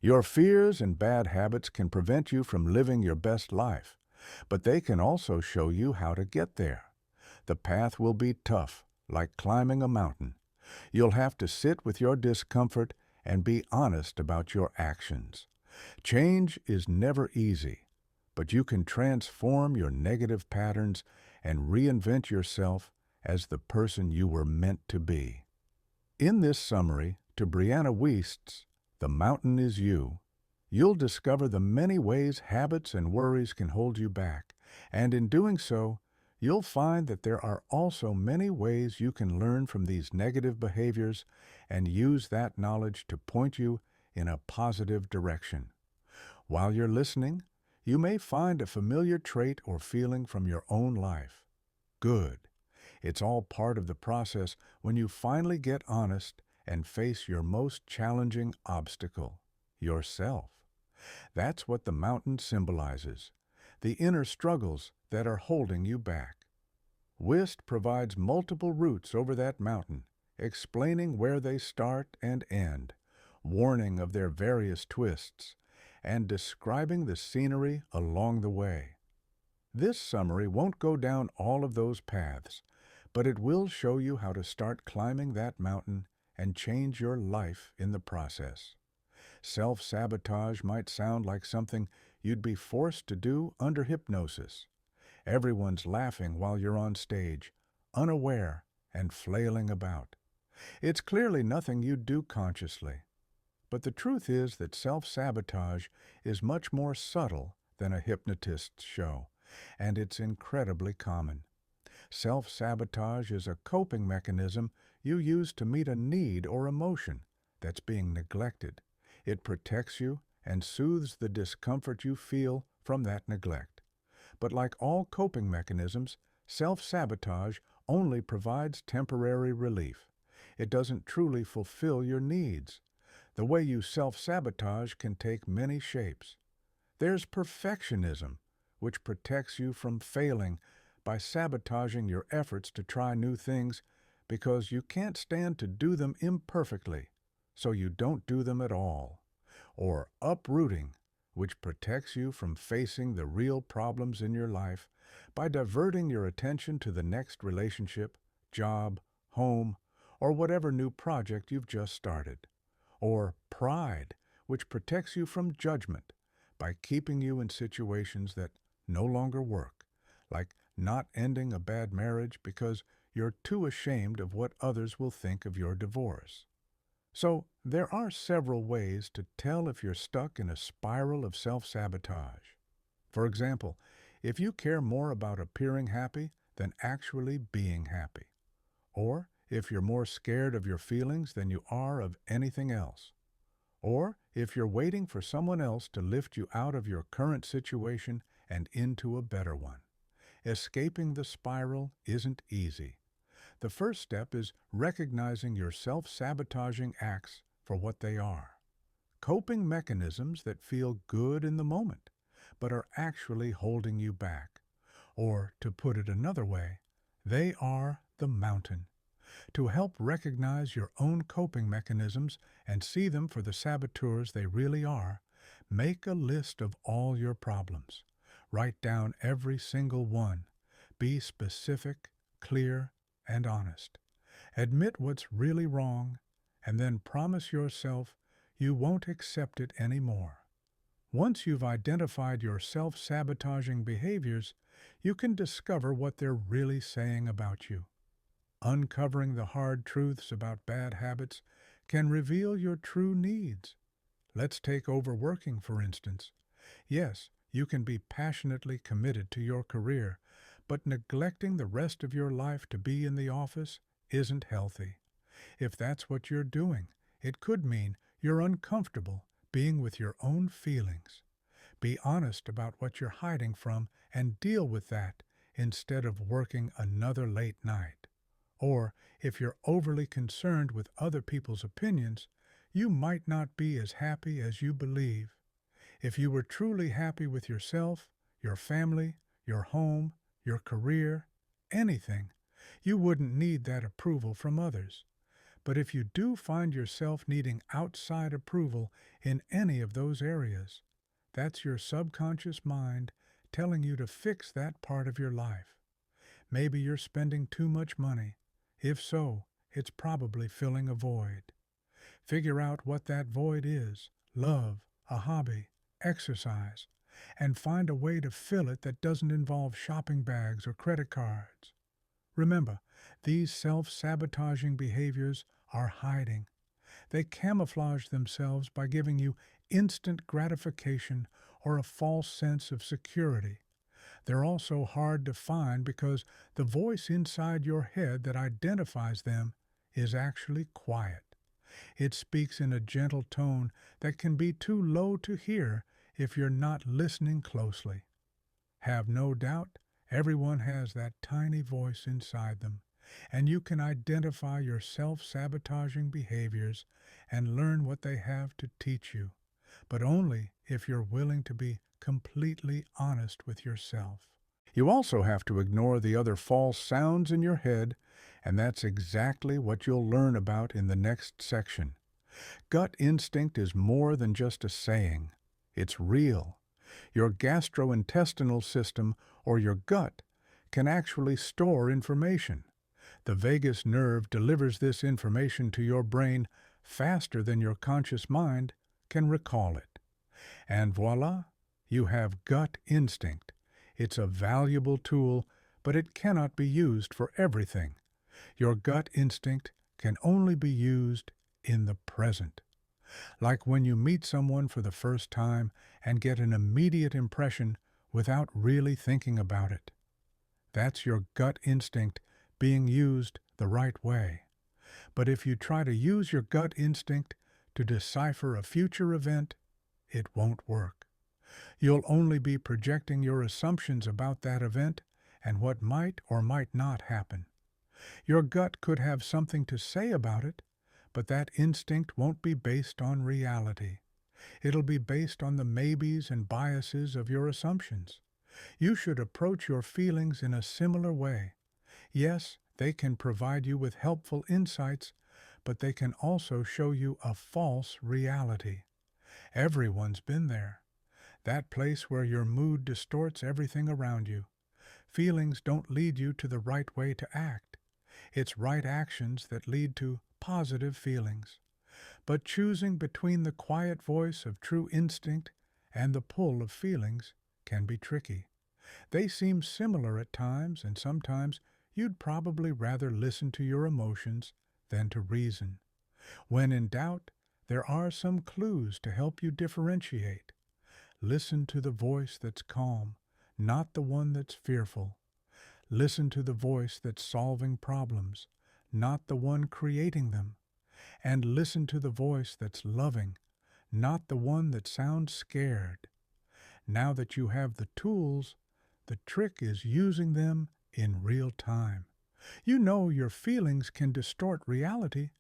Your fears and bad habits can prevent you from living your best life, but they can also show you how to get there. The path will be tough, like climbing a mountain. You'll have to sit with your discomfort and be honest about your actions. Change is never easy, but you can transform your negative patterns and reinvent yourself as the person you were meant to be. In this summary to Brianna Wiest's The Mountain is You, you'll discover the many ways habits and worries can hold you back, and in doing so, you'll find that there are also many ways you can learn from these negative behaviors and use that knowledge to point you in a positive direction. While you're listening, you may find a familiar trait or feeling from your own life. Good. It's all part of the process when you finally get honest and face your most challenging obstacle, yourself. That's what the mountain symbolizes, the inner struggles that are holding you back. Wiest provides multiple routes over that mountain, explaining where they start and end, warning of their various twists, and describing the scenery along the way. This summary won't go down all of those paths, but it will show you how to start climbing that mountain and change your life in the process. Self-sabotage might sound like something you'd be forced to do under hypnosis. Everyone's laughing while you're on stage, unaware and flailing about. It's clearly nothing you'd do consciously. But the truth is that self-sabotage is much more subtle than a hypnotist's show, and it's incredibly common. Self-sabotage is a coping mechanism you use to meet a need or emotion that's being neglected. It protects you and soothes the discomfort you feel from that neglect. But like all coping mechanisms, self-sabotage only provides temporary relief. It doesn't truly fulfill your needs. The way you self-sabotage can take many shapes. There's perfectionism, which protects you from failing by sabotaging your efforts to try new things because you can't stand to do them imperfectly, so you don't do them at all. Or uprooting, which protects you from facing the real problems in your life by diverting your attention to the next relationship, job, home, or whatever new project you've just started. Or pride, which protects you from judgment by keeping you in situations that no longer work, like not ending a bad marriage because you're too ashamed of what others will think of your divorce. So, there are several ways to tell if you're stuck in a spiral of self-sabotage. For example, if you care more about appearing happy than actually being happy. Or if you're more scared of your feelings than you are of anything else. Or if you're waiting for someone else to lift you out of your current situation and into a better one. Escaping the spiral isn't easy. The first step is recognizing your self-sabotaging acts for what they are. Coping mechanisms that feel good in the moment, but are actually holding you back. Or, to put it another way, they are the mountain. To help recognize your own coping mechanisms and see them for the saboteurs they really are, make a list of all your problems. Write down every single one. Be specific, clear, and honest. Admit what's really wrong, and then promise yourself you won't accept it anymore. Once you've identified your self-sabotaging behaviors, you can discover what they're really saying about you. Uncovering the hard truths about bad habits can reveal your true needs. Let's take overworking, for instance. Yes, you can be passionately committed to your career, but neglecting the rest of your life to be in the office isn't healthy. If that's what you're doing, it could mean you're uncomfortable being with your own feelings. Be honest about what you're hiding from and deal with that instead of working another late night. Or, if you're overly concerned with other people's opinions, you might not be as happy as you believe. If you were truly happy with yourself, your family, your home, your career, anything, you wouldn't need that approval from others. But if you do find yourself needing outside approval in any of those areas, that's your subconscious mind telling you to fix that part of your life. Maybe you're spending too much money. If so, it's probably filling a void. Figure out what that void is: love, a hobby, exercise, and find a way to fill it that doesn't involve shopping bags or credit cards. Remember, these self-sabotaging behaviors are hiding. They camouflage themselves by giving you instant gratification or a false sense of security. They're also hard to find because the voice inside your head that identifies them is actually quiet. It speaks in a gentle tone that can be too low to hear if you're not listening closely. Have no doubt, everyone has that tiny voice inside them, and you can identify your self-sabotaging behaviors and learn what they have to teach you, but only if you're willing to be completely honest with yourself. You also have to ignore the other false sounds in your head, and that's exactly what you'll learn about in the next section. Gut instinct is more than just a saying. It's real. Your gastrointestinal system, or your gut, can actually store information. The vagus nerve delivers this information to your brain faster than your conscious mind can recall it. And voila, you have gut instinct. It's a valuable tool, but it cannot be used for everything. Your gut instinct can only be used in the present. Like when you meet someone for the first time and get an immediate impression without really thinking about it. That's your gut instinct being used the right way. But if you try to use your gut instinct to decipher a future event, it won't work. You'll only be projecting your assumptions about that event and what might or might not happen. Your gut could have something to say about it, but that instinct won't be based on reality. It'll be based on the maybes and biases of your assumptions. You should approach your feelings in a similar way. Yes, they can provide you with helpful insights, but they can also show you a false reality. Everyone's been there. That place where your mood distorts everything around you. Feelings don't lead you to the right way to act. It's right actions that lead to positive feelings. But choosing between the quiet voice of true instinct and the pull of feelings can be tricky. They seem similar at times, and sometimes you'd probably rather listen to your emotions than to reason. When in doubt, there are some clues to help you differentiate. Listen to the voice that's calm, not the one that's fearful. Listen to the voice that's solving problems, not the one creating them. And listen to the voice that's loving, not the one that sounds scared. Now that you have the tools, the trick is using them in real time. You know your feelings can distort reality,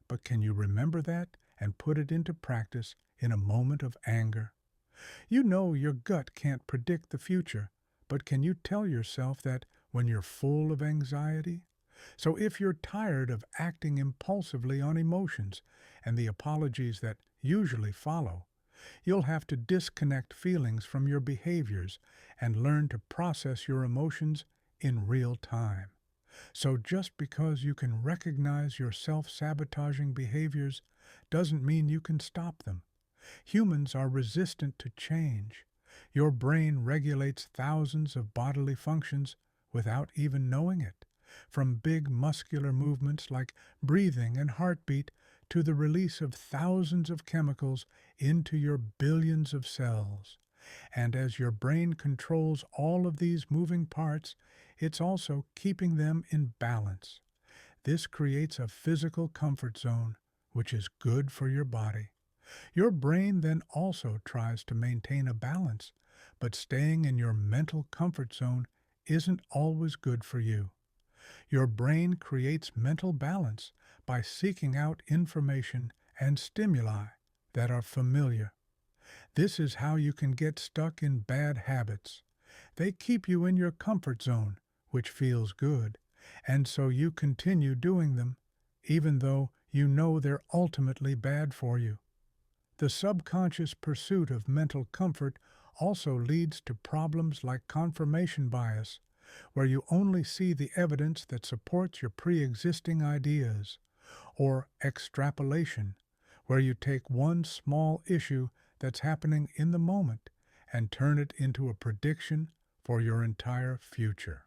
but can you remember that and put it into practice in a moment of anger? You know your gut can't predict the future, but can you tell yourself that when you're full of anxiety? So if you're tired of acting impulsively on emotions and the apologies that usually follow, you'll have to disconnect feelings from your behaviors and learn to process your emotions in real time. So just because you can recognize your self-sabotaging behaviors doesn't mean you can stop them. Humans are resistant to change. Your brain regulates thousands of bodily functions without even knowing it, from big muscular movements like breathing and heartbeat to the release of thousands of chemicals into your billions of cells. And as your brain controls all of these moving parts, it's also keeping them in balance. This creates a physical comfort zone, which is good for your body. Your brain then also tries to maintain a balance, but staying in your mental comfort zone isn't always good for you. Your brain creates mental balance by seeking out information and stimuli that are familiar. This is how you can get stuck in bad habits. They keep you in your comfort zone, which feels good, and so you continue doing them, even though you know they're ultimately bad for you. The subconscious pursuit of mental comfort also leads to problems like confirmation bias, where you only see the evidence that supports your pre-existing ideas, or extrapolation, where you take one small issue that's happening in the moment and turn it into a prediction for your entire future,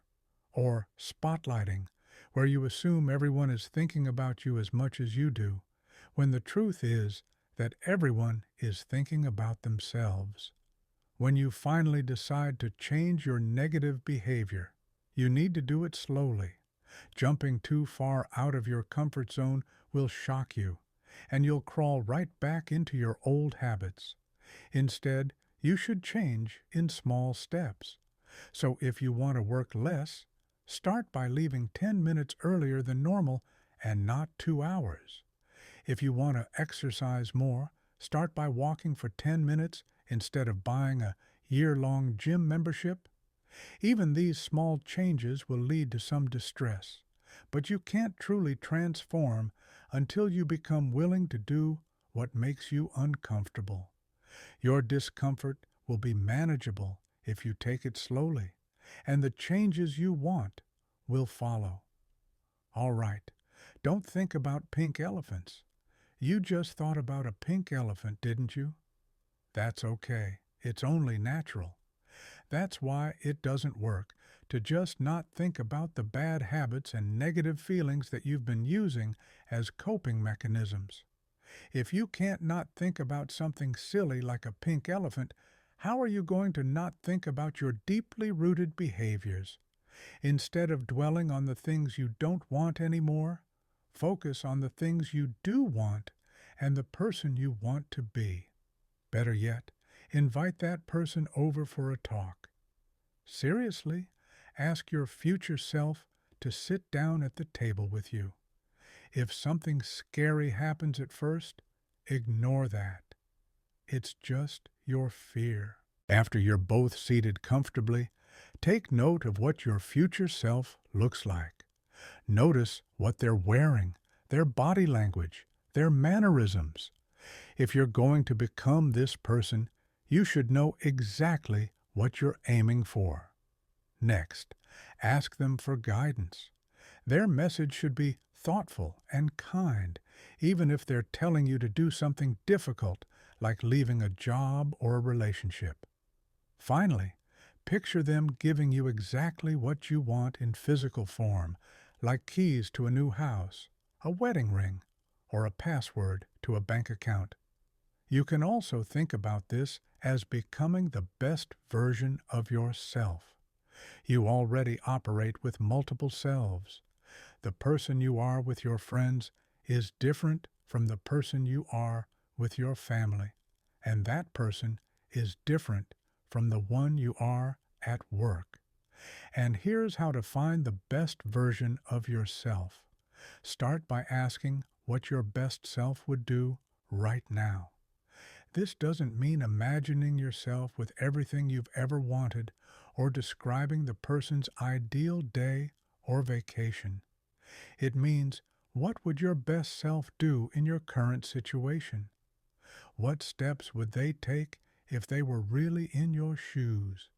or spotlighting, where you assume everyone is thinking about you as much as you do, when the truth is that everyone is thinking about themselves. When you finally decide to change your negative behavior, you need to do it slowly. Jumping too far out of your comfort zone will shock you, and you'll crawl right back into your old habits. Instead, you should change in small steps. So if you want to work less, start by leaving 10 minutes earlier than normal and not 2 hours. If you want to exercise more, start by walking for 10 minutes instead of buying a year-long gym membership. Even these small changes will lead to some distress, but you can't truly transform until you become willing to do what makes you uncomfortable. Your discomfort will be manageable if you take it slowly, and the changes you want will follow. All right, don't think about pink elephants. You just thought about a pink elephant, didn't you? That's okay. It's only natural. That's why it doesn't work to just not think about the bad habits and negative feelings that you've been using as coping mechanisms. If you can't not think about something silly like a pink elephant, how are you going to not think about your deeply rooted behaviors? Instead of dwelling on the things you don't want anymore, focus on the things you do want and the person you want to be. Better yet, invite that person over for a talk. Seriously, ask your future self to sit down at the table with you. If something scary happens at first, ignore that. It's just your fear. After you're both seated comfortably, take note of what your future self looks like. Notice what they're wearing, their body language, their mannerisms. If you're going to become this person, you should know exactly what you're aiming for. Next, ask them for guidance. Their message should be thoughtful and kind, even if they're telling you to do something difficult, like leaving a job or a relationship. Finally, picture them giving you exactly what you want in physical form, like keys to a new house, a wedding ring, or a password to a bank account. You can also think about this as becoming the best version of yourself. You already operate with multiple selves. The person you are with your friends is different from the person you are with your family, and that person is different from the one you are at work. And here's how to find the best version of yourself. Start by asking what your best self would do right now. This doesn't mean imagining yourself with everything you've ever wanted or describing the person's ideal day or vacation. It means, what would your best self do in your current situation? What steps would they take if they were really in your shoes?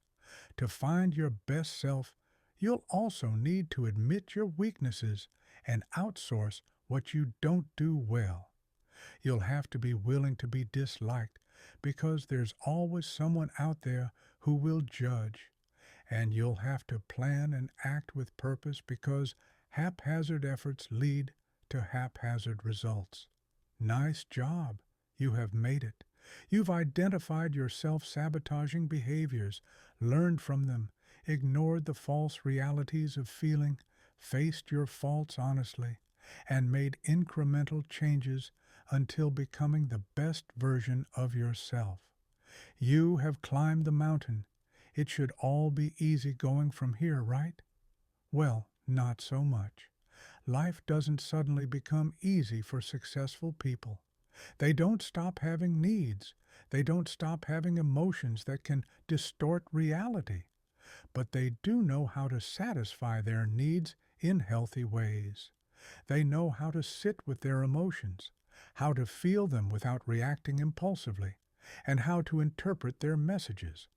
To find your best self, you'll also need to admit your weaknesses and outsource what you don't do well. You'll have to be willing to be disliked because there's always someone out there who will judge. And you'll have to plan and act with purpose because haphazard efforts lead to haphazard results. Nice job. You have made it. You've identified your self-sabotaging behaviors, learned from them, ignored the false realities of feeling, faced your faults honestly, and made incremental changes until becoming the best version of yourself. You have climbed the mountain. It should all be easy going from here, right? Well, not so much. Life doesn't suddenly become easy for successful people. They don't stop having needs. They don't stop having emotions that can distort reality. But they do know how to satisfy their needs in healthy ways. They know how to sit with their emotions, how to feel them without reacting impulsively, and how to interpret their messages.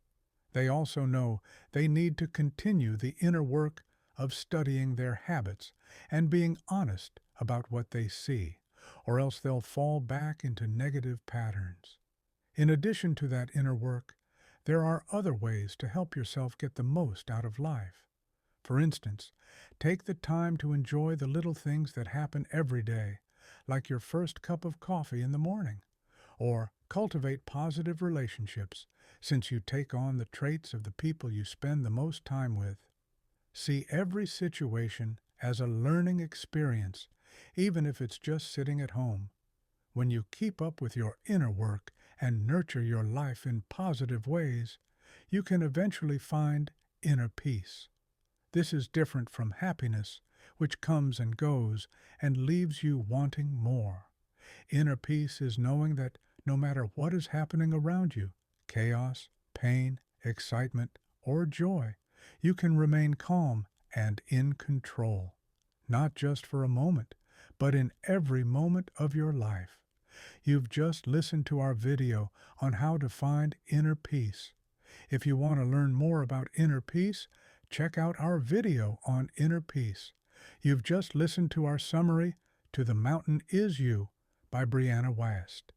They also know they need to continue the inner work of studying their habits and being honest about what they see, or else they'll fall back into negative patterns. In addition to that inner work, there are other ways to help yourself get the most out of life. For instance, take the time to enjoy the little things that happen every day, like your first cup of coffee in the morning, or cultivate positive relationships since you take on the traits of the people you spend the most time with. See every situation as a learning experience, even if it's just sitting at home. When you keep up with your inner work and nurture your life in positive ways, you can eventually find inner peace. This is different from happiness, which comes and goes and leaves you wanting more. Inner peace is knowing that no matter what is happening around you, chaos, pain, excitement, or joy, you can remain calm and in control, not just for a moment, but in every moment of your life. You've just listened to our video on how to find inner peace. If you want to learn more about inner peace, check out our video on inner peace. You've just listened to our summary to The Mountain Is You by Brianna Wiest.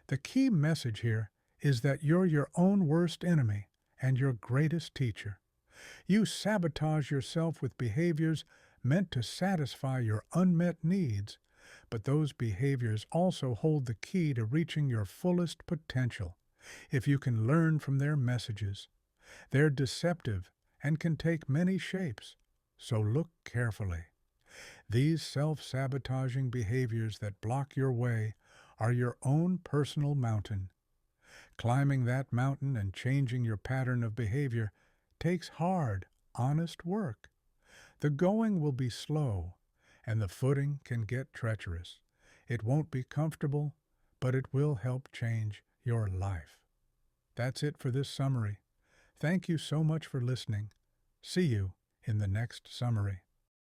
The key message here is that you're your own worst enemy and your greatest teacher. You sabotage yourself with behaviors meant to satisfy your unmet needs, but those behaviors also hold the key to reaching your fullest potential if you can learn from their messages. They're deceptive and can take many shapes, so look carefully. These self-sabotaging behaviors that block your way are your own personal mountain. Climbing that mountain and changing your pattern of behavior takes hard, honest work. The going will be slow, and the footing can get treacherous. It won't be comfortable, but it will help change your life. That's it for this summary. Thank you so much for listening. See you in the next summary.